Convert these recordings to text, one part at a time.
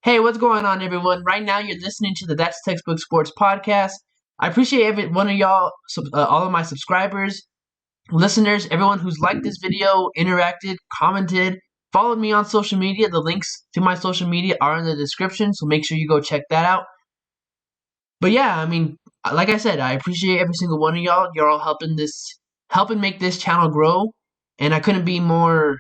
Hey, what's going on, everyone? Right now, you're listening to the That's Textbook Sports podcast. I appreciate every one of y'all, all of my subscribers, listeners, everyone who's liked this video, interacted, commented, followed me on social media. The links to my social media are in the description, so make sure you go check that out. But yeah, like I said, I appreciate every single one of y'all. You're all helping make this channel grow, and I couldn't be more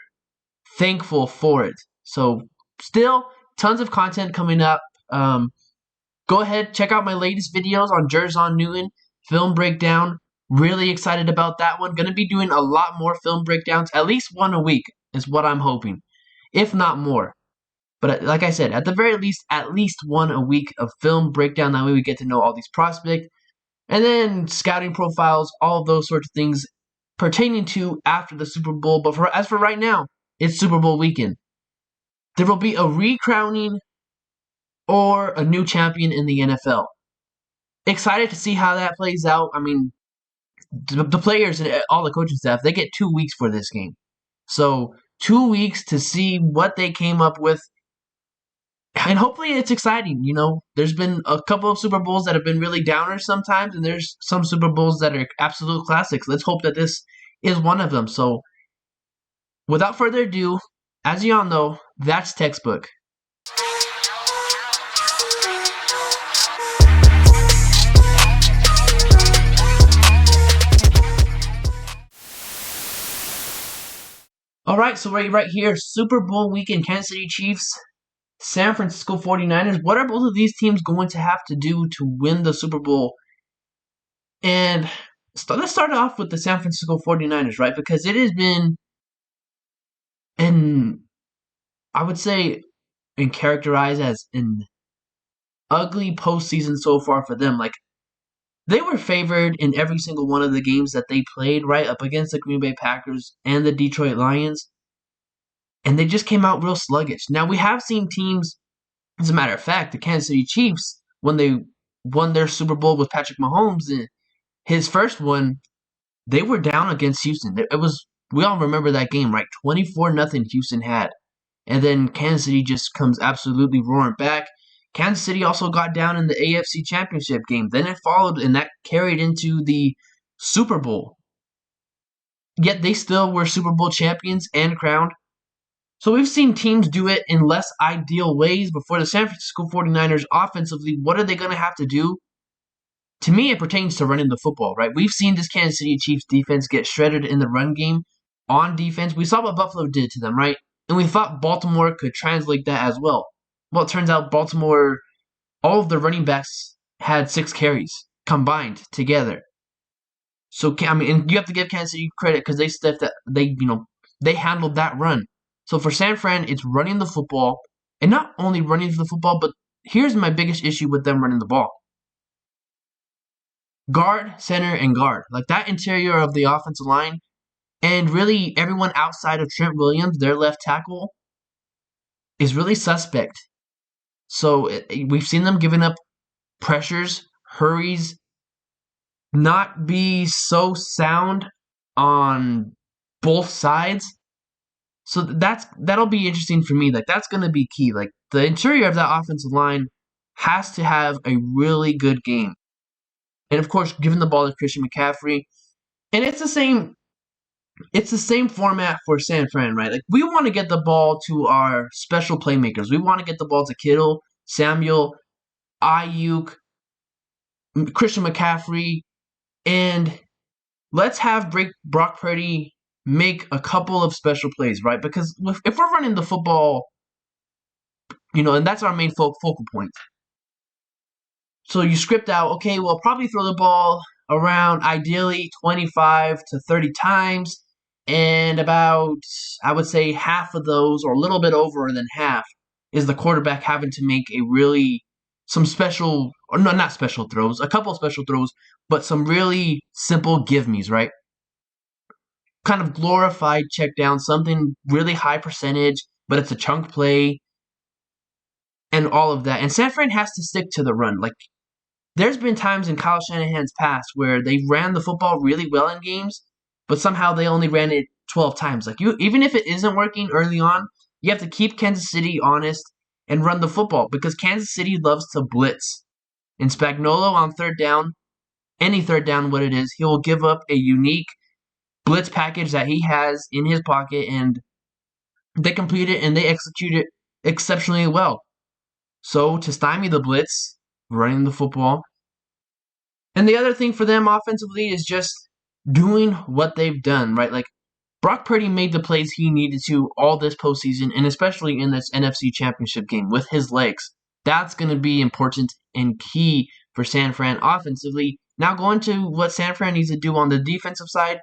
thankful for it. So, still, tons of content coming up. Go ahead, check out my latest videos on Jerzon Newton film breakdown. Really excited about that one. Going to be doing a lot more film breakdowns, at least one a week is what I'm hoping, if not more. But like I said, at the very least, at least one a week of film breakdown. That way we get to know all these prospects. And then scouting profiles, all of those sorts of things pertaining to after the Super Bowl. But as for right now, it's Super Bowl weekend. There will be a recrowning or a new champion in the NFL. Excited to see how that plays out. The players and all the coaching staff, they get 2 weeks for this game. So 2 weeks to see what they came up with. And hopefully it's exciting. There's been a couple of Super Bowls that have been really downers sometimes, and there's some Super Bowls that are absolute classics. Let's hope that this is one of them. So without further ado, as you all know, that's textbook. Alright, so right here, Super Bowl weekend, Kansas City Chiefs, San Francisco 49ers. What are both of these teams going to have to do to win the Super Bowl? And let's start off with the San Francisco 49ers, right? Because it has been I would say, characterized as an ugly postseason so far for them. Like, they were favored in every single one of the games that they played, right, up against the Green Bay Packers and the Detroit Lions. And they just came out real sluggish. Now, we have seen teams, as a matter of fact, the Kansas City Chiefs, when they won their Super Bowl with Patrick Mahomes, his first one, they were down against Houston. We all remember that game, right? 24-0 Houston had. And then Kansas City just comes absolutely roaring back. Kansas City also got down in the AFC Championship game. Then it followed, and that carried into the Super Bowl. Yet they still were Super Bowl champions and crowned. So we've seen teams do it in less ideal ways before. The San Francisco 49ers offensively, what are they going to have to do? To me, it pertains to running the football, right? We've seen this Kansas City Chiefs defense get shredded in the run game on defense. We saw what Buffalo did to them, right? And we thought Baltimore could translate that as well. Well, it turns out Baltimore, all of the running backs had 6 carries combined together. So, and you have to give Kansas City credit because they handled that run. So for San Fran, it's running the football, and not only running the football, but here's my biggest issue with them running the ball. Guard, center, and guard. Like, that interior of the offensive line, and really everyone outside of Trent Williams, their left tackle, is really suspect. So we've seen them giving up pressures, hurries, not be so sound on both sides. So that'll be interesting for me. Like, that's going to be key. Like, the interior of that offensive line has to have a really good game. And of course, giving the ball to Christian McCaffrey. And it's the same format for San Fran, right? Like, we want to get the ball to our special playmakers. We want to get the ball to Kittle, Samuel, Ayuk, Christian McCaffrey, and let's have Brock Purdy make a couple of special plays, right? Because if we're running the football, and that's our main focal point. So you script out, okay, we'll probably throw the ball around, ideally, 25 to 30 times, and about, I would say, half of those, or a little bit over than half, is the quarterback having to make not special throws, a couple of special throws, but some really simple give-me's, right? Kind of glorified check down, something really high percentage, but it's a chunk play, and all of that. And San Fran has to stick to the run. Like, there's been times in Kyle Shanahan's past where they ran the football really well in games, but somehow they only ran it 12 times. Like, even if it isn't working early on, you have to keep Kansas City honest and run the football because Kansas City loves to blitz. And Spagnuolo on third down, any third down, what it is, he will give up a unique blitz package that he has in his pocket, and they complete it and they execute it exceptionally well. So to stymie the blitz, running the football. And the other thing for them offensively is just doing what they've done, right? Like Brock Purdy made the plays he needed to all this postseason, and especially in this NFC Championship game with his legs. That's going to be important and key for San Fran offensively. Now going to what San Fran needs to do on the defensive side,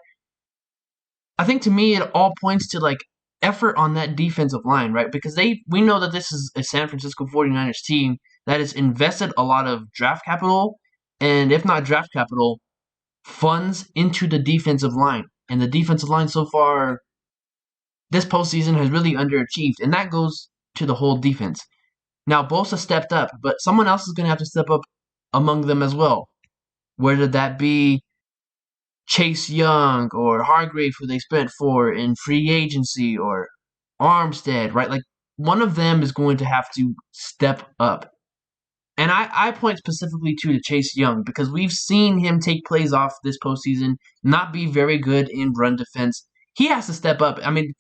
I think to me it all points to like effort on that defensive line, right? Because we know that this is a San Francisco 49ers team that has invested a lot of draft capital, and if not draft capital, funds into the defensive line. And the defensive line so far this postseason has really underachieved, and that goes to the whole defense. Now Bosa stepped up, but someone else is going to have to step up among them as well. Whether that be Chase Young or Hargrave, who they spent for in free agency, or Armstead, right? Like one of them is going to have to step up. And I point specifically to Chase Young because we've seen him take plays off this postseason, not be very good in run defense. He has to step up. I mean,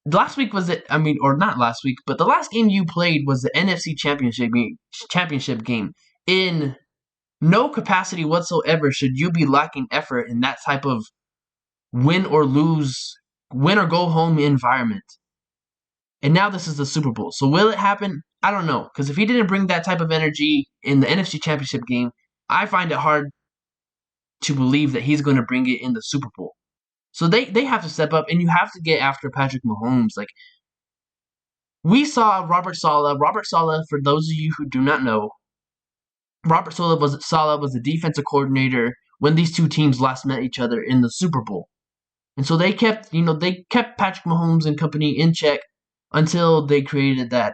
last week was it? I mean, or not last week, but the last game you played was the NFC Championship game. In no capacity whatsoever should you be lacking effort in that type of win or go home environment. And now this is the Super Bowl. So will it happen? I don't know. Because if he didn't bring that type of energy in the NFC Championship game, I find it hard to believe that he's going to bring it in the Super Bowl. So they have to step up, and you have to get after Patrick Mahomes. Like, we saw Robert Saleh. Robert Saleh, for those of you who do not know, Robert Saleh was the defensive coordinator when these two teams last met each other in the Super Bowl. And so they kept Patrick Mahomes and company in check until they created that,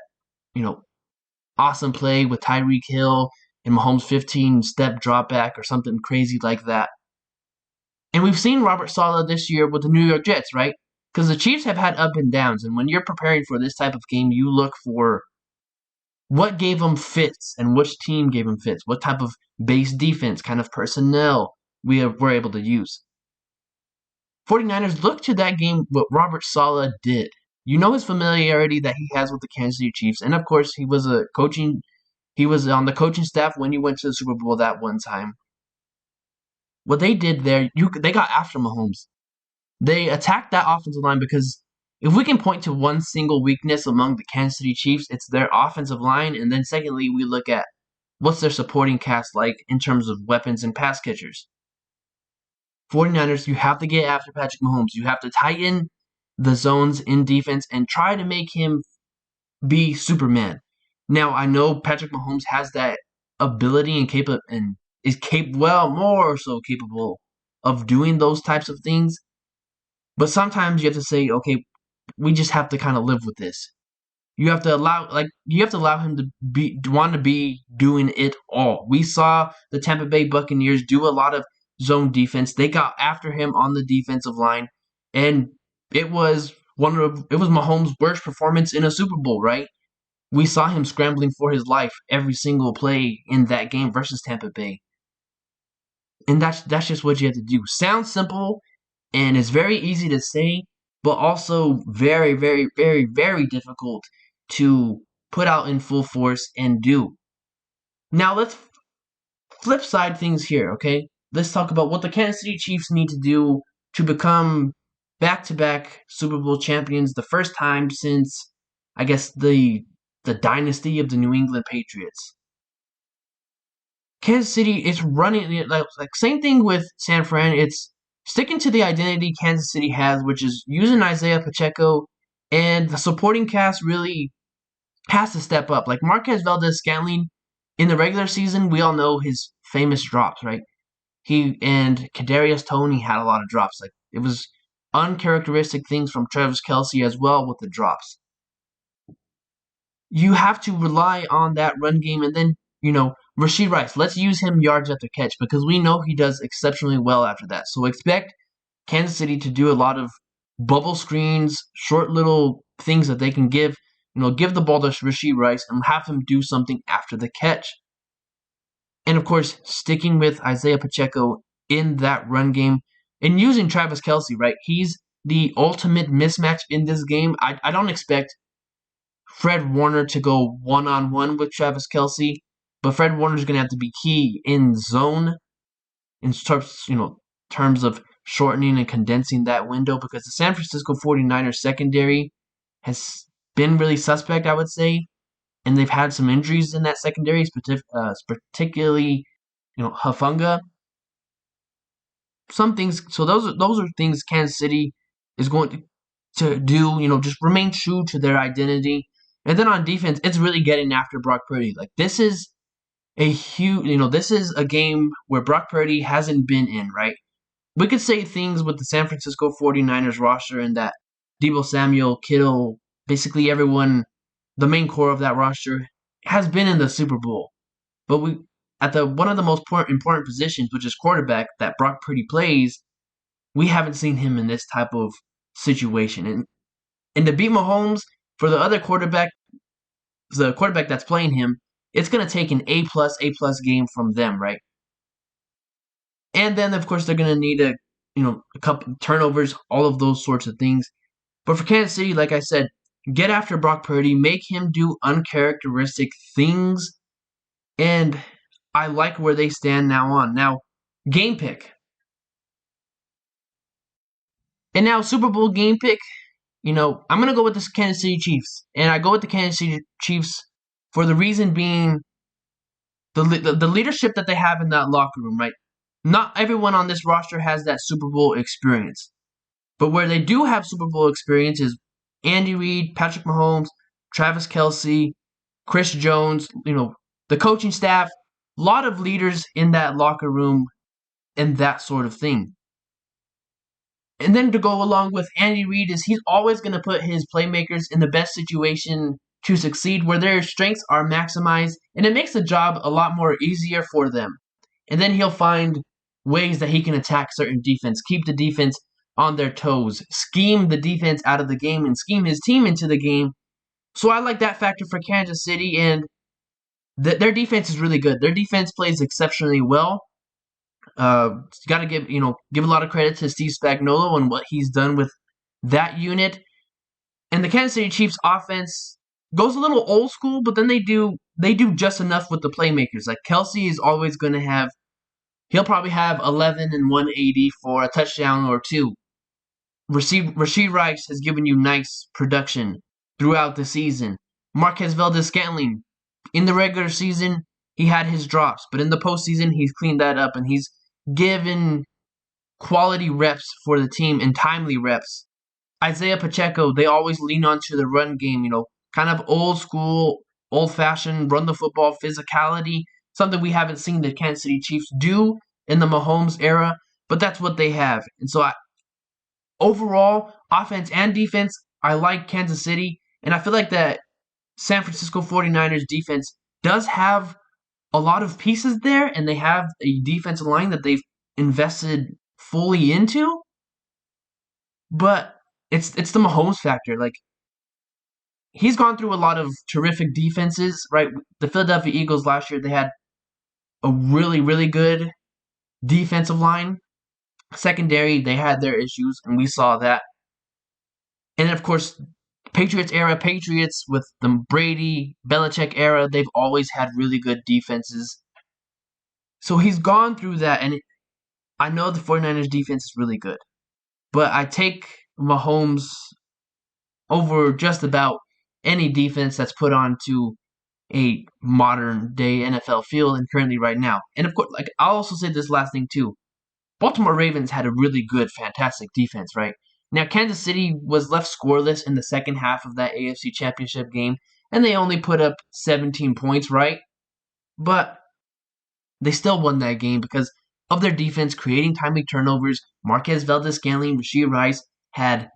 awesome play with Tyreek Hill and Mahomes' 15-step drop back or something crazy like that. And we've seen Robert Saleh this year with the New York Jets, right? Because the Chiefs have had up and downs, and when you're preparing for this type of game, you look for what gave them fits and which team gave them fits, what type of base defense, kind of personnel were able to use. 49ers look to that game what Robert Saleh did. You know his familiarity that he has with the Kansas City Chiefs, and of course he was on the coaching staff when he went to the Super Bowl that one time. What they did there, they got after Mahomes. They attacked that offensive line because if we can point to one single weakness among the Kansas City Chiefs, it's their offensive line, and then secondly, we look at what's their supporting cast like in terms of weapons and pass catchers. 49ers, you have to get after Patrick Mahomes. You have to tighten the zones in defense and try to make him be Superman. Now, I know Patrick Mahomes has that ability and is more so capable of doing those types of things. But sometimes you have to say, okay, we just have to kind of live with this. You have to allow him to want to be doing it all. We saw the Tampa Bay Buccaneers do a lot of zone defense. They got after him on the defensive line, and it was Mahomes' worst performance in a Super Bowl, right? We saw him scrambling for his life every single play in that game versus Tampa Bay. And that's just what you have to do. Sounds simple, and it's very easy to say, but also very, very, very, very difficult to put out in full force and do. Now let's flip side things here, okay? Let's talk about what the Kansas City Chiefs need to do to become back-to-back Super Bowl champions, the first time since, I guess, the dynasty of the New England Patriots. Kansas City is running, like same thing with San Fran. It's sticking to the identity Kansas City has, which is using Isaiah Pacheco, and the supporting cast really has to step up. Like Marquez Valdes-Scantling, in the regular season, we all know his famous drops, right? He and Kadarius Toney had a lot of drops. Like it was uncharacteristic things from Travis Kelce as well with the drops. You have to rely on that run game, and then Rashee Rice. Let's use him yards after catch because we know he does exceptionally well after that. So expect Kansas City to do a lot of bubble screens, short little things that they can give give the ball to Rashee Rice and have him do something after the catch. And of course, sticking with Isaiah Pacheco in that run game and using Travis Kelce, right? He's the ultimate mismatch in this game. I don't expect Fred Warner to go one-on-one with Travis Kelce, but Fred Warner is going to have to be key in zone in terms of shortening and condensing that window, because the San Francisco 49ers secondary has been really suspect, I would say, and they've had some injuries in that secondary, particularly Hufanga. Some things, so those are things Kansas City is going to do, just remain true to their identity. And then on defense, it's really getting after Brock Purdy. Like, this is a huge, this is a game where Brock Purdy hasn't been in, right? We could say things with the San Francisco 49ers roster and that Deebo Samuel, Kittle, basically everyone, the main core of that roster, has been in the Super Bowl. But at one of the most important positions, which is quarterback, that Brock Purdy plays, we haven't seen him in this type of situation. And to beat Mahomes, for the quarterback that's playing him, it's going to take an A+ game from them, right? And then, of course, they're going to need a couple turnovers, all of those sorts of things. But for Kansas City, like I said, get after Brock Purdy, make him do uncharacteristic things, and I like where they stand now on. Now, game pick. And now, Super Bowl game pick, I'm going to go with the Kansas City Chiefs. And I go with the Kansas City Chiefs for the reason being the leadership that they have in that locker room, right? Not everyone on this roster has that Super Bowl experience. But where they do have Super Bowl experience is Andy Reid, Patrick Mahomes, Travis Kelce, Chris Jones, the coaching staff, a lot of leaders in that locker room and that sort of thing. And then to go along with Andy Reid is he's always going to put his playmakers in the best situation to succeed, where their strengths are maximized, and it makes the job a lot more easier for them. And then he'll find ways that he can attack certain defense, keep the defense on their toes, scheme the defense out of the game, and scheme his team into the game. So I like that factor for Kansas City, and their defense is really good. Their defense plays exceptionally well. Got to give a lot of credit to Steve Spagnuolo and what he's done with that unit. And the Kansas City Chiefs offense goes a little old school, but then they do just enough with the playmakers. Like, Kelce is always going to have, he'll probably have 11 and 180 for a touchdown or two. Rashee Rice has given you nice production throughout the season. Marquez Valdes-Scantling, in the regular season, he had his drops, but in the postseason, he's cleaned that up, and he's given quality reps for the team and timely reps. Isaiah Pacheco, they always lean onto the run game, kind of old school, old-fashioned, run the football physicality, something we haven't seen the Kansas City Chiefs do in the Mahomes era, but that's what they have. And so overall, offense and defense, I like Kansas City, and I feel like that San Francisco 49ers defense does have a lot of pieces there, and they have a defensive line that they've invested fully into, but it's the Mahomes factor. Like, he's gone through a lot of terrific defenses, right? The Philadelphia Eagles last year, they had a really, really good defensive line. Secondary, they had their issues, and we saw that. And of course, Patriots with the Brady, Belichick era, they've always had really good defenses. So he's gone through that, and I know the 49ers defense is really good. But I take Mahomes over just about any defense that's put onto a modern-day NFL field and currently right now. And of course, like, I'll also say this last thing too. Baltimore Ravens had a really good, fantastic defense, right? Now, Kansas City was left scoreless in the second half of that AFC Championship game, and they only put up 17 points, right? But they still won that game because of their defense creating timely turnovers. Marquez Valdes-Scantling, Rashee Rice had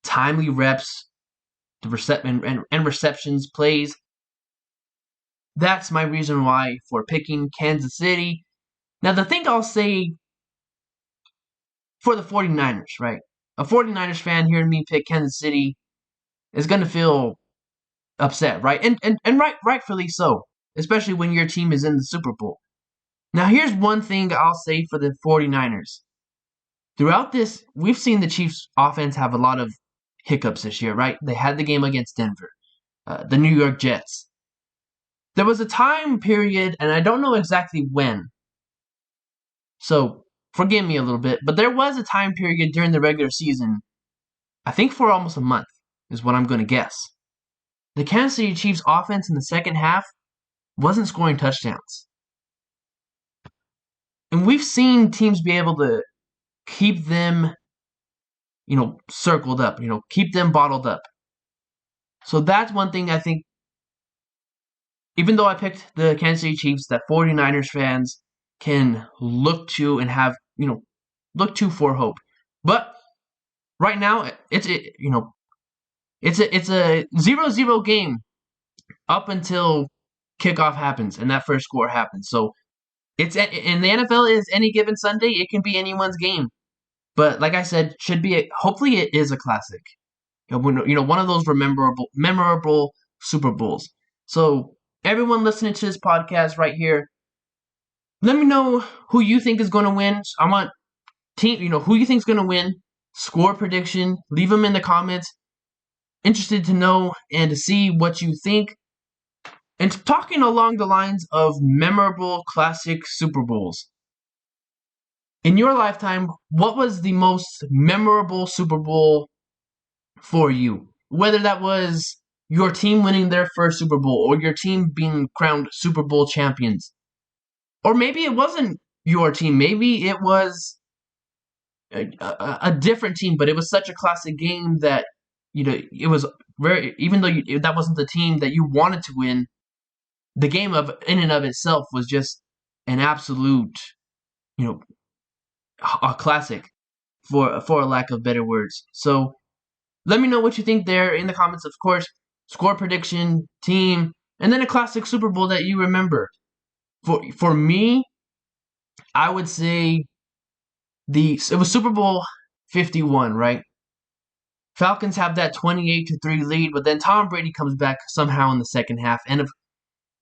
timely reps and receptions, plays. That's my reason why for picking Kansas City. Now, the thing I'll say for the 49ers, right? A 49ers fan hearing me pick Kansas City is going to feel upset, right? And rightfully so, especially when your team is in the Super Bowl. Now, here's one thing I'll say for the 49ers. Throughout this, we've seen the Chiefs' offense have a lot of hiccups this year, right? They had the game against Denver, the New York Jets. There was a time period, and I don't know exactly when, so forgive me a little bit, but there was a time period during the regular season, I think for almost a month, is what I'm going to guess. The Kansas City Chiefs offense in the second half wasn't scoring touchdowns. And we've seen teams be able to keep them, circled up, keep them bottled up. So that's one thing I think, even though I picked the Kansas City Chiefs, that 49ers fans can look to and have, look to for hope. But right now, it's a 0-0 game up until kickoff happens and that first score happens. So it's in the NFL is any given Sunday, it can be anyone's game. But like I said, hopefully it is a classic. One of those memorable Super Bowls. So everyone listening to this podcast right here, let me know who you think is going to win. I want who you think is going to win. Score prediction. Leave them in the comments. Interested to know and to see what you think. And talking along the lines of memorable classic Super Bowls. In your lifetime, what was the most memorable Super Bowl for you? Whether that was your team winning their first Super Bowl or your team being crowned Super Bowl champions. Or maybe it wasn't your team. Maybe it was a different team, but it was such a classic game that, it was even though that wasn't the team that you wanted to win, the game in and of itself was just an absolute, a classic, for a lack of better words. So let me know what you think there in the comments, of course. Score prediction, team, and then a classic Super Bowl that you remember. For me, I would say it was Super Bowl 51, right? Falcons have that 28-3 lead, but then Tom Brady comes back somehow in the second half. And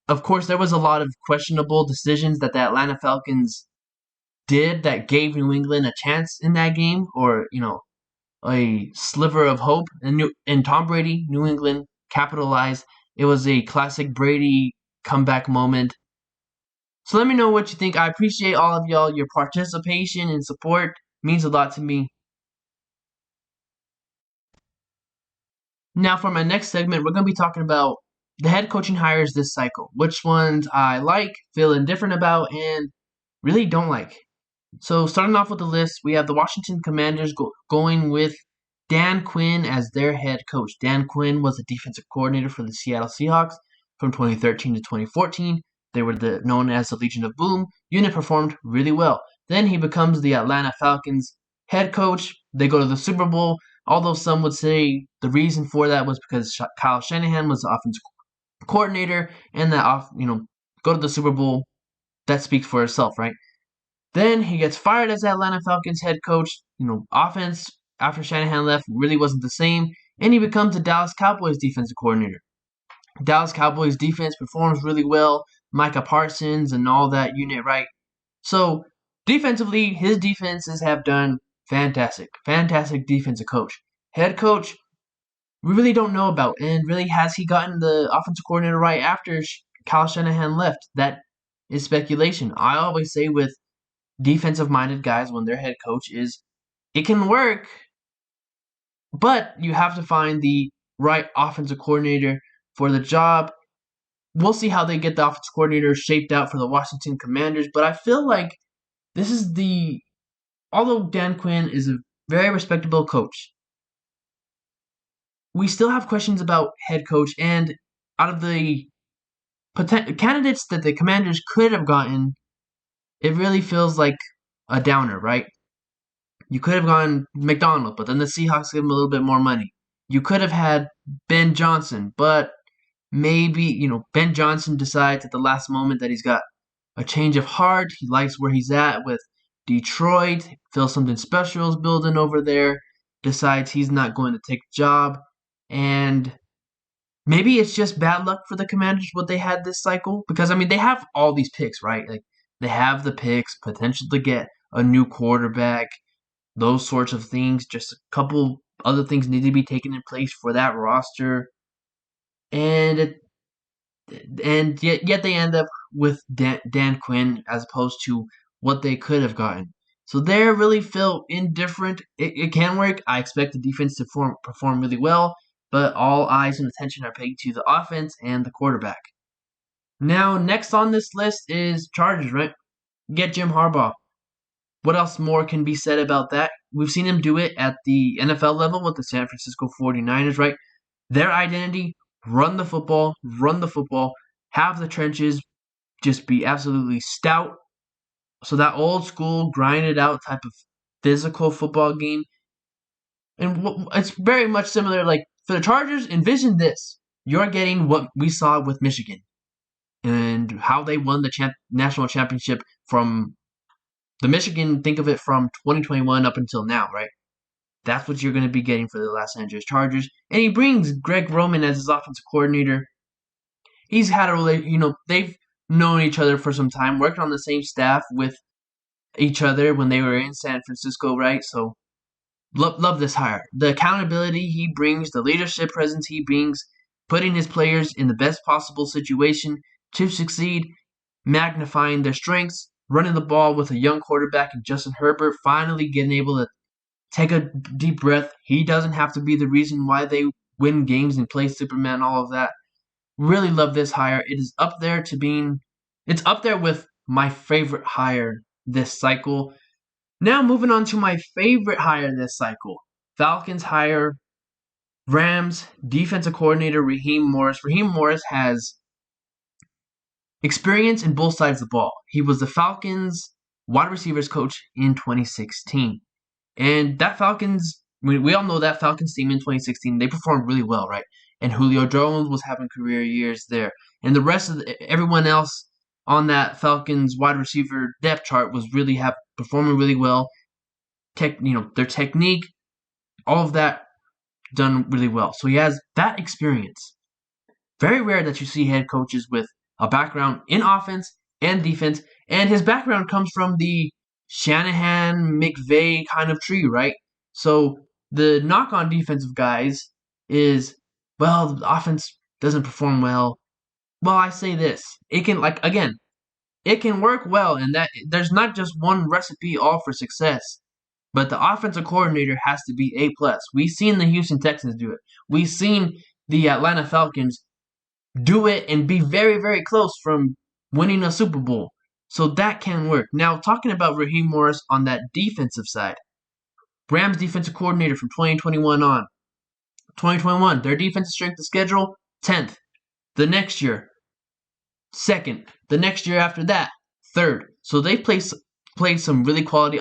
of course, there was a lot of questionable decisions that the Atlanta Falcons did that gave New England a chance in that game, or a sliver of hope. And Tom Brady, New England capitalized. It was a classic Brady comeback moment. So let me know what you think. I appreciate all of y'all. Your participation and support means a lot to me. Now for my next segment, we're going to be talking about the head coaching hires this cycle. Which ones I like, feel indifferent about, and really don't like. So starting off with the list, we have the Washington Commanders going with Dan Quinn as their head coach. Dan Quinn was the defensive coordinator for the Seattle Seahawks from 2013 to 2014. They were known as the Legion of Boom. Unit performed really well. Then he becomes the Atlanta Falcons head coach. They go to the Super Bowl, although some would say the reason for that was because Kyle Shanahan was the offensive coordinator, and that go to the Super Bowl. That speaks for itself, right? Then he gets fired as the Atlanta Falcons head coach. Offense after Shanahan left really wasn't the same, and he becomes the Dallas Cowboys defensive coordinator. Dallas Cowboys defense performs really well. Micah Parsons and all that unit, right? So defensively, his defenses have done fantastic. Fantastic defensive coach. Head coach, we really don't know about. And really, has he gotten the offensive coordinator right after Kyle Shanahan left? That is speculation. I always say with defensive-minded guys when their head coach is, it can work, but you have to find the right offensive coordinator for the job. We'll see how they get the offensive coordinator shaped out for the Washington Commanders, but I feel like this is although Dan Quinn is a very respectable coach, we still have questions about head coach, and out of the candidates that the Commanders could have gotten, it really feels like a downer, right? You could have gone McDonald, but then the Seahawks give him a little bit more money. You could have had Ben Johnson, but maybe, Ben Johnson decides at the last moment that he's got a change of heart. He likes where he's at with Detroit, feels something special is building over there, decides he's not going to take the job, and maybe it's just bad luck for the Commanders what they had this cycle, because I mean they have all these picks, right? Like they have the picks, potential to get a new quarterback, those sorts of things. Just a couple other things need to be taken in place for that roster, and yet they end up with Dan Quinn as opposed to what they could have gotten. So they really feel indifferent. It can work. I expect the defense to perform really well, but all eyes and attention are paid to the offense and the quarterback. Now, next on this list is Chargers, right? Get Jim Harbaugh. What else more can be said about that? We've seen him do it at the NFL level with the San Francisco 49ers, right? Their identity, run the football, have the trenches, just be absolutely stout. So that old school, grinded out type of physical football game. And it's very much similar. Like for the Chargers, envision this. You're getting what we saw with Michigan and how they won the national championship from the Michigan, think of it from 2021 up until now, right? That's what you're going to be getting for the Los Angeles Chargers. And he brings Greg Roman as his offensive coordinator. He's had they've known each other for some time, worked on the same staff with each other when they were in San Francisco, right? So love this hire. The accountability he brings, the leadership presence he brings, putting his players in the best possible situation to succeed, magnifying their strengths, running the ball with a young quarterback and Justin Herbert finally getting able to take a deep breath. He doesn't have to be the reason why they win games and play Superman, all of that. Really love this hire. It's up there with my favorite hire this cycle. Now moving on to my favorite hire this cycle. Falcons hire Rams defensive coordinator Raheem Morris. Raheem Morris has experience in both sides of the ball. He was the Falcons wide receivers coach in 2016. And that Falcons, we all know that Falcons team in 2016, they performed really well, right? And Julio Jones was having career years there. And the rest of everyone else on that Falcons wide receiver depth chart was performing really well. Their technique, all of that done really well. So he has that experience. Very rare that you see head coaches with a background in offense and defense, and his background comes from the Shanahan McVay kind of tree, right? So the knock on defensive guys is, well, the offense doesn't perform well. Well, I say this. It can it can work well, and that there's not just one recipe all for success. But the offensive coordinator has to be A plus. We've seen the Houston Texans do it. We've seen the Atlanta Falcons do it and be very, very close from winning a Super Bowl. So that can work. Now, talking about Raheem Morris on that defensive side, Rams defensive coordinator from 2021 on. 2021, their defensive strength of schedule, 10th. The next year, 2nd. The next year after that, 3rd. So they played some really quality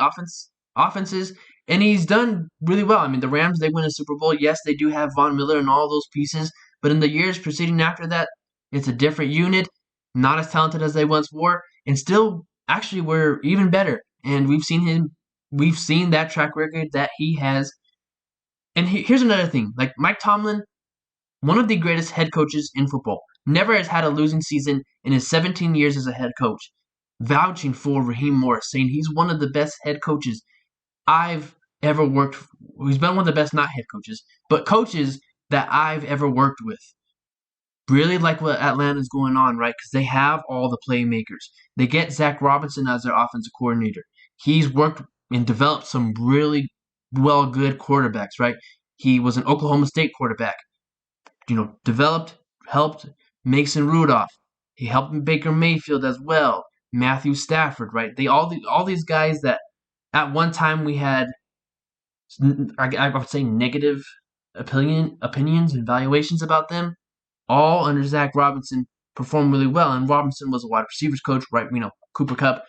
offenses, and he's done really well. I mean, the Rams, they win a Super Bowl. Yes, they do have Von Miller and all those pieces, but in the years preceding after that, it's a different unit, not as talented as they once were, and still actually were even better. And we've seen that track record that he has. And here's another thing. Like Mike Tomlin, one of the greatest head coaches in football, never has had a losing season in his 17 years as a head coach, vouching for Raheem Morris, saying he's one of the best head coaches I've ever worked. He's been one of the best, not head coaches, but coaches that I've ever worked with. Really like what Atlanta's going on, right? Because they have all the playmakers. They get Zach Robinson as their offensive coordinator. He's worked and developed some really good quarterbacks, right? He was an Oklahoma State quarterback. Helped Mason Rudolph. He helped Baker Mayfield as well. Matthew Stafford, right? All these guys that at one time we had, I would say, negative opinions and valuations about them, all under Zach Robinson performed really well. And Robinson was a wide receivers coach, right? Cooper Kupp,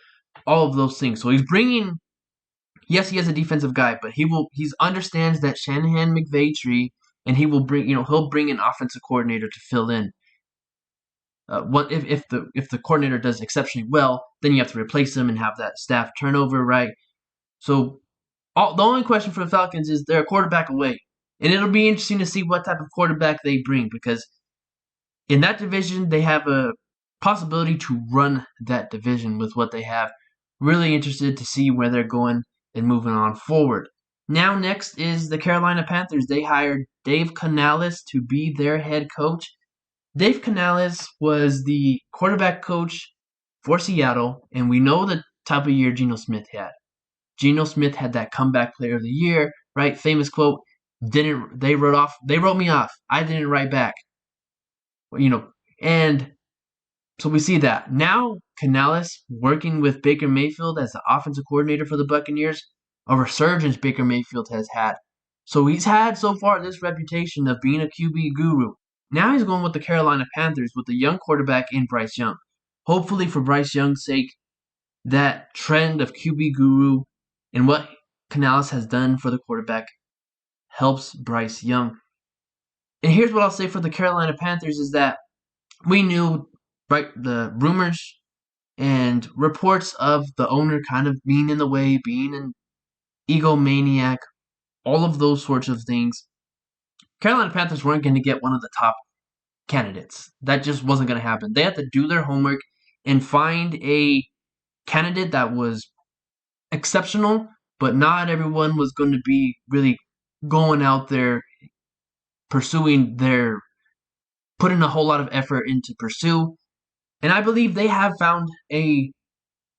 all of those things. So he's bringing, yes, he is a defensive guy, but he understands that Shanahan McVay tree, and he'll bring an offensive coordinator to fill in. If the coordinator does exceptionally well, then you have to replace him and have that staff turnover, right? So the only question for the Falcons is they're a quarterback away. And it'll be interesting to see what type of quarterback they bring, because in that division, they have a possibility to run that division with what they have. Really interested to see where they're going and moving on forward. Now, next is the Carolina Panthers. They hired Dave Canales to be their head coach. Dave Canales was the quarterback coach for Seattle, and we know the type of year Geno Smith had. Geno Smith had that comeback player of the year, right? Famous quote, they wrote me off. I didn't write back. And so we see that. Now Canales working with Baker Mayfield as the offensive coordinator for the Buccaneers, a resurgence Baker Mayfield has had. So he's had so far this reputation of being a QB guru. Now he's going with the Carolina Panthers with a young quarterback in Bryce Young. Hopefully for Bryce Young's sake, that trend of QB guru and what Canales has done for the quarterback helps Bryce Young. And here's what I'll say for the Carolina Panthers is that we knew, right, the rumors and reports of the owner kind of being in the way, being an egomaniac, all of those sorts of things. Carolina Panthers weren't going to get one of the top candidates. That just wasn't going to happen. They had to do their homework and find a candidate that was exceptional, but not everyone was going to be really going out there putting a whole lot of effort into pursue. And I believe they have found a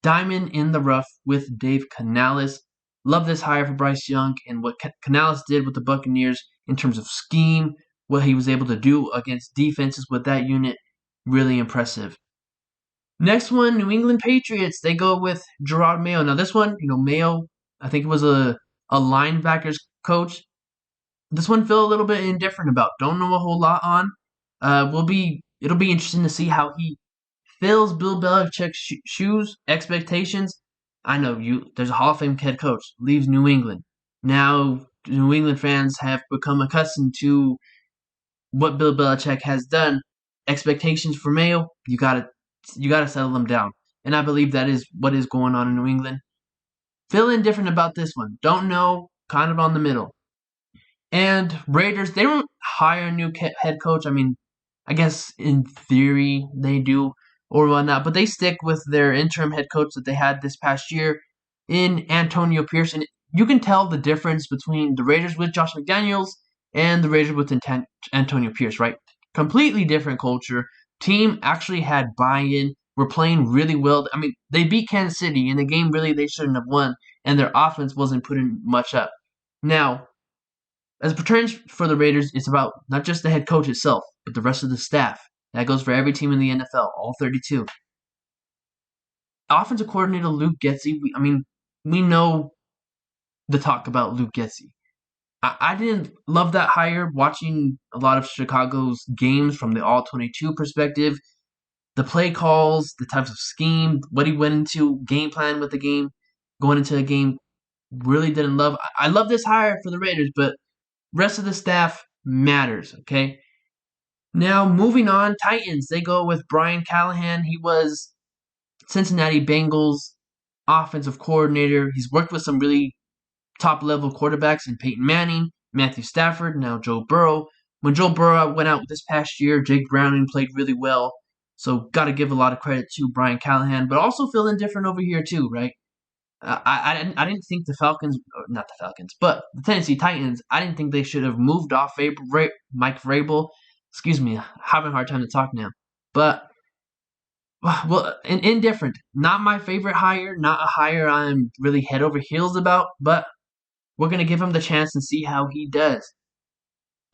diamond in the rough with Dave Canales. Love this hire for Bryce Young and what Canales did with the Buccaneers in terms of scheme, what he was able to do against defenses with that unit. Really impressive. Next one, New England Patriots. They go with Gerard Mayo. Now this one, Mayo, I think it was a linebackers coach. This one feel a little bit indifferent about. Don't know a whole lot on. It'll be interesting to see how he fills Bill Belichick's shoes, expectations. I know there's a Hall of Fame head coach, leaves New England. Now New England fans have become accustomed to what Bill Belichick has done. Expectations for Mayo, you gotta settle them down. And I believe that is what is going on in New England. Feel indifferent about this one. Don't know, kind of on the middle. And Raiders, they don't hire a new head coach. I mean, I guess in theory they do or whatnot, but they stick with their interim head coach that they had this past year in Antonio Pierce. And you can tell the difference between the Raiders with Josh McDaniels and the Raiders with Antonio Pierce, right? Completely different culture. Team actually had buy-in. Were playing really well. I mean, they beat Kansas City in a game really they shouldn't have won, and their offense wasn't putting much up. Now, as it pertains for the Raiders, it's about not just the head coach itself, but the rest of the staff. That goes for every team in the NFL, all 32. Offensive coordinator Luke Getsy, we know the talk about Luke Getsy. I didn't love that hire watching a lot of Chicago's games from the All-22 perspective. The play calls, the types of scheme, what he went into, game plan with the game, going into a game, really didn't love. I love this hire for the Raiders, but rest of the staff matters, okay? Now, moving on, Titans. They go with Brian Callahan. He was Cincinnati Bengals offensive coordinator. He's worked with some really top-level quarterbacks in Peyton Manning, Matthew Stafford, now Joe Burrow. When Joe Burrow went out this past year, Jake Browning played really well. So got to give a lot of credit to Brian Callahan, but also feeling different over here too, right? I didn't think not the Falcons, but the Tennessee Titans. I didn't think they should have moved off Mike Vrabel. Excuse me, having a hard time to talk now. But well, indifferent. Not my favorite hire. Not a hire I'm really head over heels about. But we're gonna give him the chance and see how he does.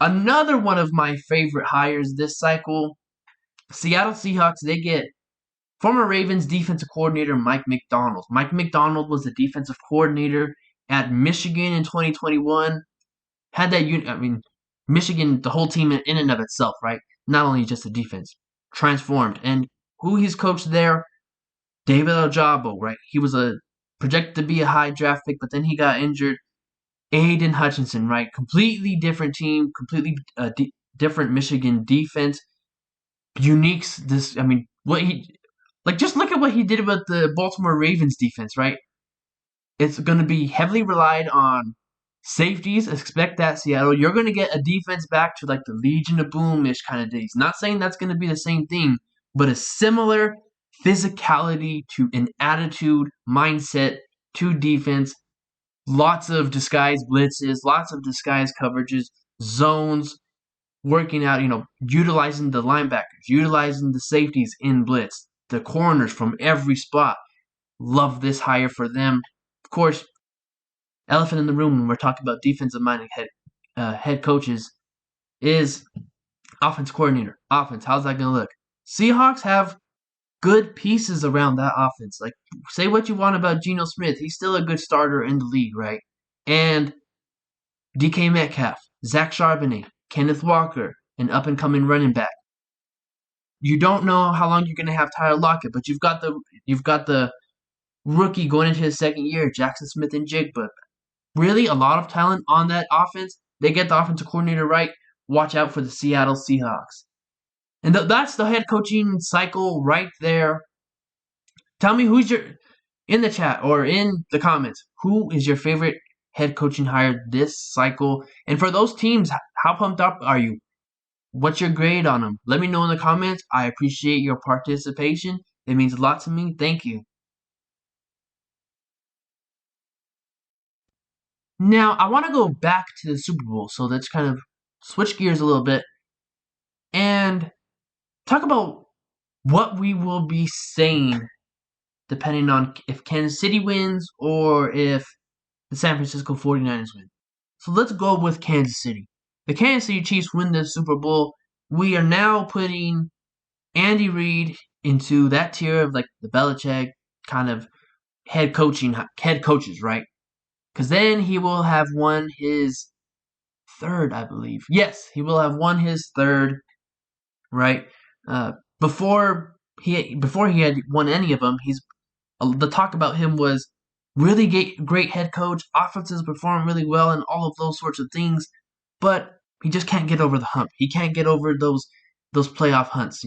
Another one of my favorite hires this cycle. Seattle Seahawks, they get former Ravens defensive coordinator Mike Macdonald. Mike Macdonald was the defensive coordinator at Michigan in 2021. Had that Michigan, the whole team in and of itself, right? Not only just the defense, transformed. And who he's coached there, David Ojabo, right? He was projected to be a high draft pick, but then he got injured. Aiden Hutchinson, right? Completely different team, completely different Michigan defense. Just look at what he did with the Baltimore Ravens defense, right? It's going to be heavily relied on Safeties, expect that, Seattle. You're going to get a defense back to like the Legion of Boom-ish kind of days. Not saying that's going to be the same thing, but a similar physicality to an attitude, mindset to defense. Lots of disguised blitzes, lots of disguised coverages, zones, working out, utilizing the linebackers, utilizing the safeties in blitz, the corners from every spot. Love this hire for them. Of course, elephant in the room when we're talking about defensive-minded head coaches is offense coordinator. Offense, how's that going to look? Seahawks have good pieces around that offense. Like, say what you want about Geno Smith. He's still a good starter in the league, right? And DK Metcalf, Zach Charbonnet, Kenneth Walker, an up-and-coming running back. You don't know how long you're going to have Tyler Lockett, but you've got the rookie going into his second year, Jackson Smith-Njigba. Really, a lot of talent on that offense. They get the offensive coordinator right. Watch out for the Seattle Seahawks. And that's the head coaching cycle right there. Tell me in the chat or in the comments, who is your favorite head coaching hire this cycle? And for those teams, how pumped up are you? What's your grade on them? Let me know in the comments. I appreciate your participation. It means a lot to me. Thank you. Now, I want to go back to the Super Bowl, so let's kind of switch gears a little bit and talk about what we will be saying depending on if Kansas City wins or if the San Francisco 49ers win. So let's go with Kansas City. The Kansas City Chiefs win the Super Bowl. We are now putting Andy Reid into that tier of like the Belichick kind of head coaches, right? Because then he will have won his third, I believe. Yes, he will have won his third, right? Before he had won any of them, the talk about him was really great head coach, offenses perform really well, and all of those sorts of things. But he just can't get over the hump. He can't get over those playoff hunts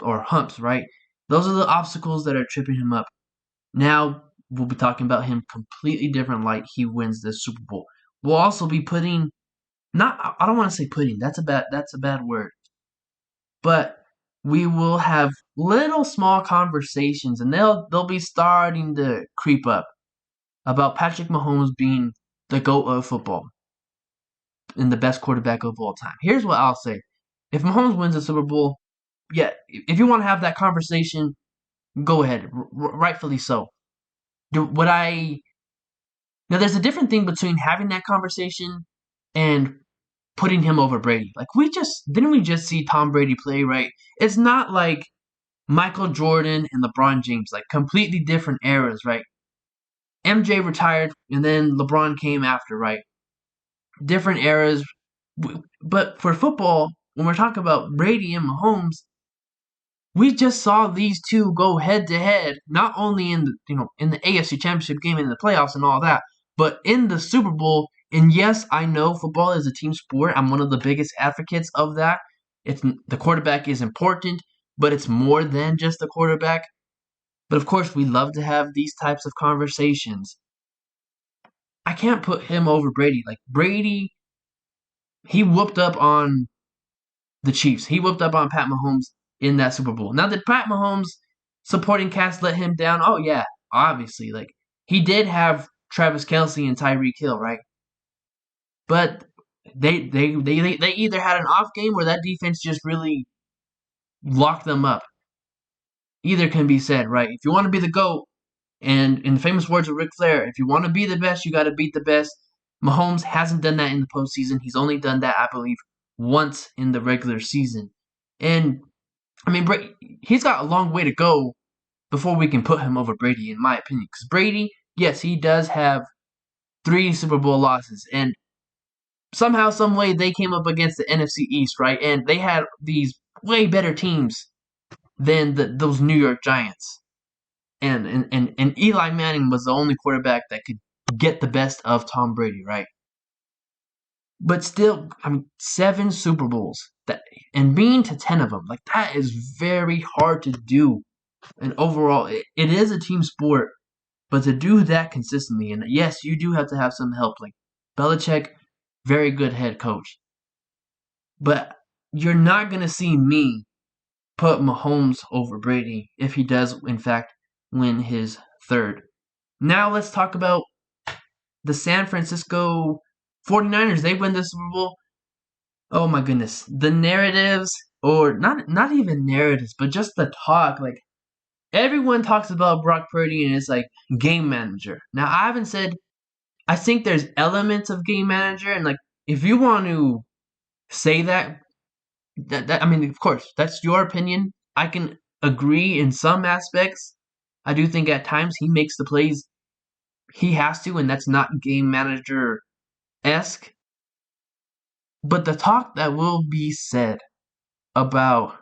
or humps, right? Those are the obstacles that are tripping him up. Now we'll be talking about him completely different light. He wins this Super Bowl. We'll also be putting I don't want to say putting. That's a bad word. But we will have little small conversations, and they'll be starting to creep up about Patrick Mahomes being the GOAT of football and the best quarterback of all time. Here's what I'll say. If Mahomes wins the Super Bowl, yeah, if you want to have that conversation, go ahead. Rightfully so. Now, there's a different thing between having that conversation and putting him over Brady. Like, didn't we just see Tom Brady play, right? It's not like Michael Jordan and LeBron James, like completely different eras, right? MJ retired and then LeBron came after, right? Different eras. But for football, when we're talking about Brady and Mahomes, we just saw these two go head to head, not only in the AFC Championship game and in the playoffs and all that, but in the Super Bowl. And yes, I know football is a team sport. I'm one of the biggest advocates of that. The quarterback is important, but it's more than just the quarterback. But of course, we love to have these types of conversations. I can't put him over Brady. Like, Brady, he whooped up on the Chiefs. He whooped up on Pat Mahomes in that Super Bowl. Now, did Pat Mahomes supporting cast let him down? Oh, yeah, obviously. Like, he did have Travis Kelce and Tyreek Hill, right? But they either had an off game or that defense just really locked them up. Either can be said, right? If you want to be the GOAT, and in the famous words of Ric Flair, if you want to be the best, you got to beat the best. Mahomes hasn't done that in the postseason. He's only done that, I believe, once in the regular season. And, I mean, he's got a long way to go before we can put him over Brady, in my opinion. Because Brady, yes, he does have 3 Super Bowl losses. And somehow, some way, they came up against the NFC East, right? And they had these way better teams than those New York Giants. And Eli Manning was the only quarterback that could get the best of Tom Brady, right? But still, I mean, 7 Super Bowls and being to 10 of them, like, that is very hard to do. And overall, it is a team sport, but to do that consistently, and yes, you do have to have some help. Like, Belichick, very good head coach. But you're not going to see me put Mahomes over Brady if he does, in fact, win his third. Now let's talk about the San Francisco 49ers. They win the Super Bowl. Oh my goodness. The narratives, or not even narratives, but just the talk, like everyone talks about Brock Purdy and it's like game manager. Now I haven't said I think there's elements of game manager, and like if you want to say that I mean, of course, that's your opinion. I can agree in some aspects. I do think at times he makes the plays he has to, and that's not game manager esque. But the talk that will be said about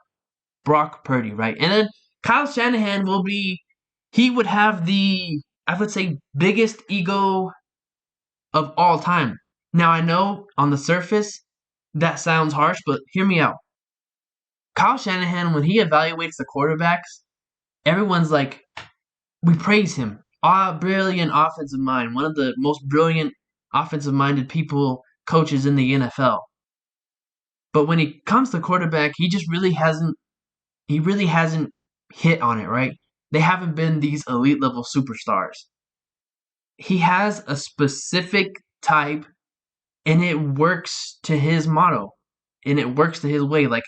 Brock Purdy, right? And then Kyle Shanahan he would have I would say, biggest ego of all time. Now, I know on the surface that sounds harsh, but hear me out. Kyle Shanahan, when he evaluates the quarterbacks, everyone's like, we praise him. Ah, brilliant offensive mind. One of the most brilliant offensive minded coaches in the NFL. But when it comes to quarterback, he really hasn't hit on it, right? They haven't been these elite level superstars. He has a specific type and it works to his motto and it works to his way. Like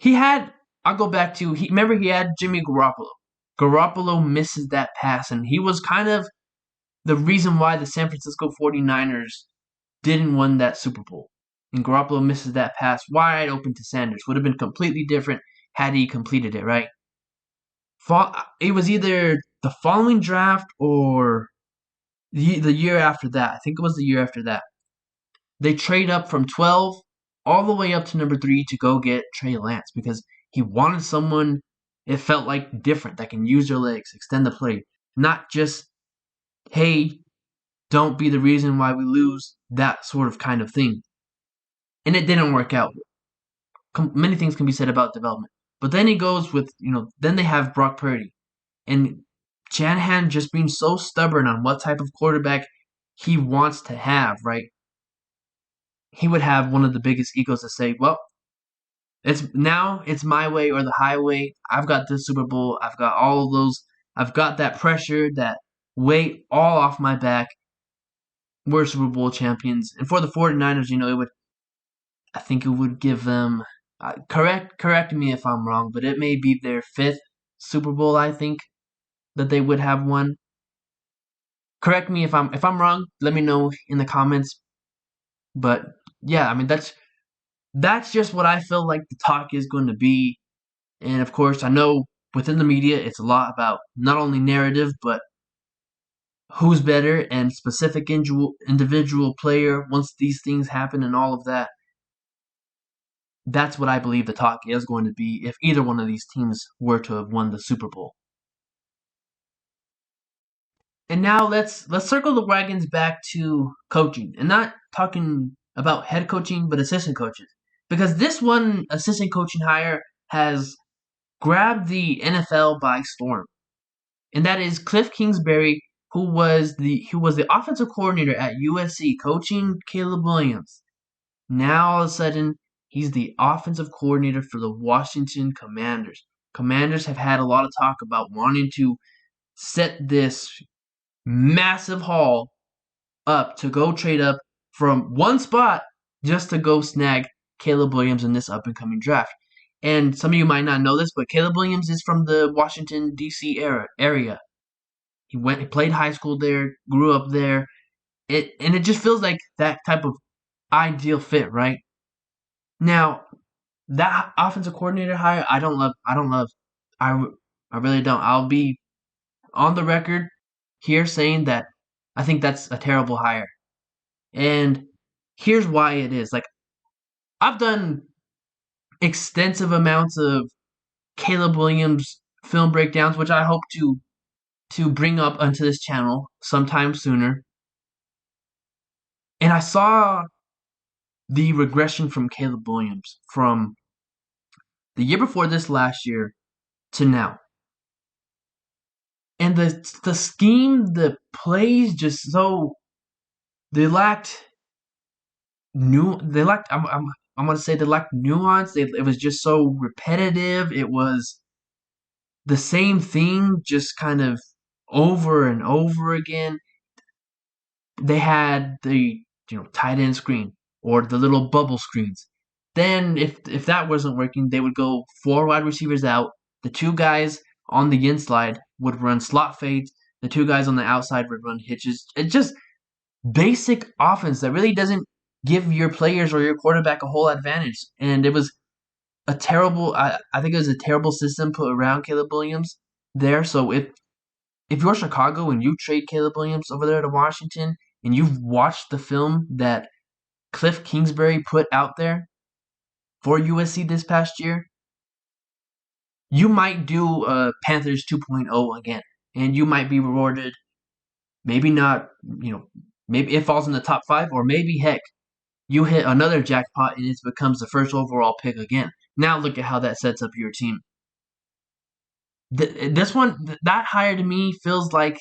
I'll go back to remember he had Jimmy Garoppolo. Garoppolo misses that pass and he was kind of the reason why the San Francisco 49ers didn't win that Super Bowl. And Garoppolo misses that pass wide open to Sanders. Would have been completely different had he completed it, right? It was either the following draft or the year after that. I think it was the year after that. They trade up from 12 all the way up to number 3 to go get Trey Lance because he wanted someone it felt like different that can use their legs, extend the play, not just, hey, don't be the reason why we lose, that sort of kind of thing. And it didn't work out. Many things can be said about development. But then he goes with, then they have Brock Purdy. And Shanahan just being so stubborn on what type of quarterback he wants to have, right? He would have one of the biggest egos to say, well, it's my way or the highway. I've got this Super Bowl. I've got all of those. I've got that pressure, that weight all off my back. We're Super Bowl champions. And for the 49ers, I think it would give them, correct me if I'm wrong, but it may be their 5th Super Bowl, I think, that they would have won. Correct me if I'm wrong. Let me know in the comments. But yeah, I mean that's just what I feel like the talk is going to be. And of course, I know within the media, it's a lot about not only narrative but who's better and specific individual player once these things happen and all of that. That's what I believe the talk is going to be if either one of these teams were to have won the Super Bowl. And now let's circle the wagons back to coaching, and not talking about head coaching, but assistant coaches, because this one assistant coaching hire has grabbed the NFL by storm, and that is Cliff Kingsbury, who was the offensive coordinator at USC, coaching Caleb Williams. Now all of a sudden, he's the offensive coordinator for the Washington Commanders. Commanders have had a lot of talk about wanting to set this massive haul up to go trade up from one spot just to go snag Caleb Williams in this up and coming draft. And some of you might not know this, but Caleb Williams is from the Washington D.C. area. He played high school there, grew up there. It just feels like that type of ideal fit, right? Now, that offensive coordinator hire, I don't love. I really don't. I'll be on the record here saying that I think that's a terrible hire. And here's why it is. Like, I've done extensive amounts of Caleb Williams film breakdowns, which I hope to bring up onto this channel sometime sooner. And I saw the regression from Caleb Williams from the year before this last year to now. And the scheme, the plays just so they lacked new. They lacked. I'm gonna say they lacked nuance. It was just so repetitive. It was the same thing, just kind of over and over again. They had the tight end screen or the little bubble screens. Then if that wasn't working, they would go four wide receivers out. The two guys on the inside would run slot fades. The two guys on the outside would run hitches. It's just basic offense that really doesn't give your players or your quarterback a whole advantage. And it was a terrible. I think it was a terrible system put around Caleb Williams there. So if you're Chicago and you trade Caleb Williams over there to Washington and you've watched the film that Cliff Kingsbury put out there for USC this past year, you might do Panthers 2.0 again, and you might be rewarded. Maybe not, maybe it falls in the top 5, or maybe heck, you hit another jackpot and it becomes the first overall pick again. Now look at how that sets up your team. This one, that hire to me feels like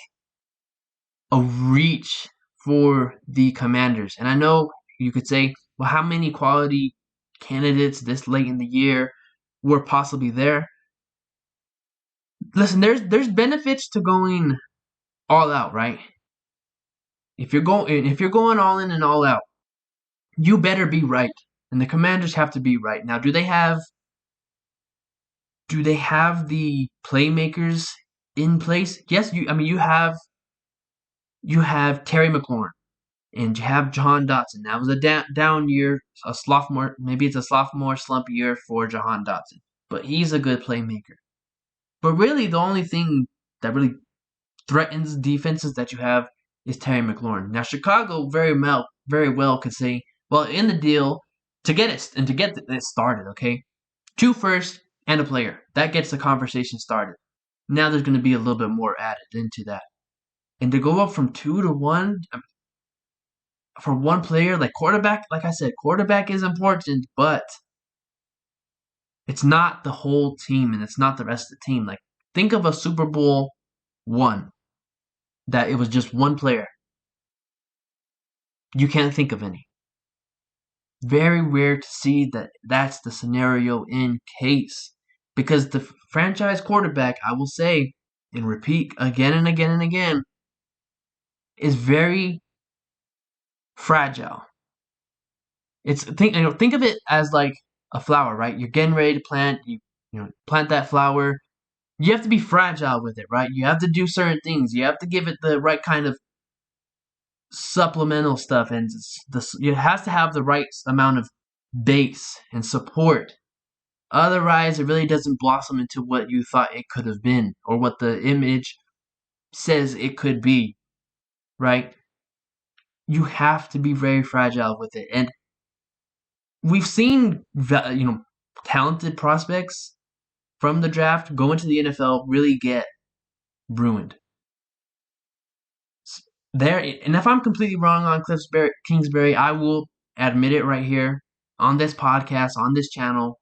a reach for the Commanders. And I know you could say, well, how many quality candidates this late in the year were possibly there? Listen, there's benefits to going all out, right? If you're going all in and all out, you better be right. And the Commanders have to be right. Now, do they have the playmakers in place? Yes, you have Terry McLaurin and you have Jahan Dotson. That was a down year, a sophomore. Maybe it's a sophomore slump year for Jahan Dotson, but he's a good playmaker. But really, the only thing that really threatens defenses that you have is Terry McLaurin. Now, Chicago very well could say, well, in the deal to get it started, okay, 2 firsts and a player that gets the conversation started. Now there's going to be a little bit more added into that, and to go up from 2 to 1 for one player, like quarterback, like I said, quarterback is important, but it's not the whole team and it's not the rest of the team. Like, think of a Super Bowl 1 that it was just one player. You can't think of any. Very rare to see that that's the scenario in case. Because the franchise quarterback, I will say and repeat again and again and again, is very fragile. Think of it as like a flower, right? You're getting ready to plant, you plant that flower. You have to be fragile with it, right? You have to do certain things. You have to give it the right kind of supplemental stuff, and it has to have the right amount of base and support. Otherwise, it really doesn't blossom into what you thought it could have been or what the image says it could be, right? You have to be very fragile with it. And we've seen, talented prospects from the draft go into the NFL really get ruined. And if I'm completely wrong on Kingsbury, I will admit it right here on this podcast, on this channel.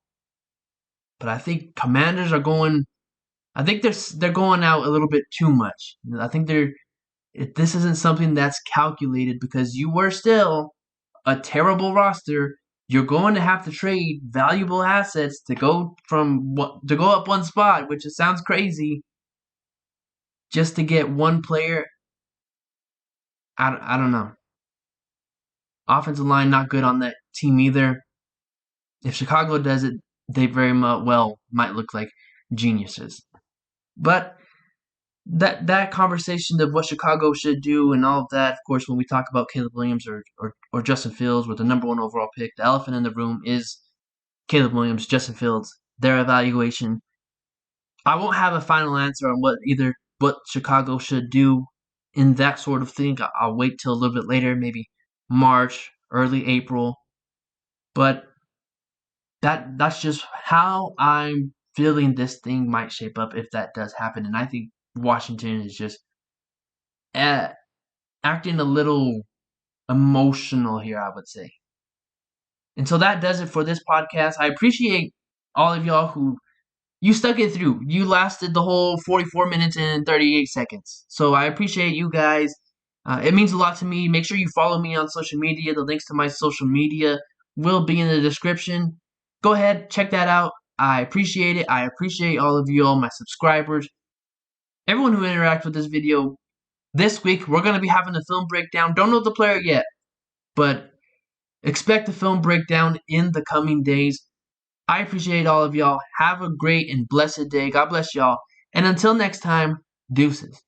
But I think Commanders are going. I think they're going out a little bit too much. I think this isn't something that's calculated because you were still a terrible roster. You're going to have to trade valuable assets to go up one spot, which it sounds crazy, just to get one player. I don't know. Offensive line not good on that team either. If Chicago does it, they very well might look like geniuses. But that conversation of what Chicago should do and all of that, of course, when we talk about Caleb Williams or Justin Fields with the number 1 overall pick, the elephant in the room is Caleb Williams, Justin Fields, their evaluation. I won't have a final answer on what Chicago should do in that sort of thing. I'll wait till a little bit later, maybe March, early April. But that's just how I'm feeling this thing might shape up if that does happen. And I think Washington is just acting a little emotional here, I would say. And so that does it for this podcast. I appreciate all of y'all who you stuck it through. You lasted the whole 44 minutes and 38 seconds. So I appreciate you guys. It means a lot to me. Make sure you follow me on social media. The links to my social media will be in the description. Go ahead, check that out. I appreciate it. I appreciate all of you, all my subscribers, everyone who interacts with this video. This week, we're going to be having a film breakdown. Don't know the player yet, but expect a film breakdown in the coming days. I appreciate all of y'all. Have a great and blessed day. God bless y'all. And until next time, deuces.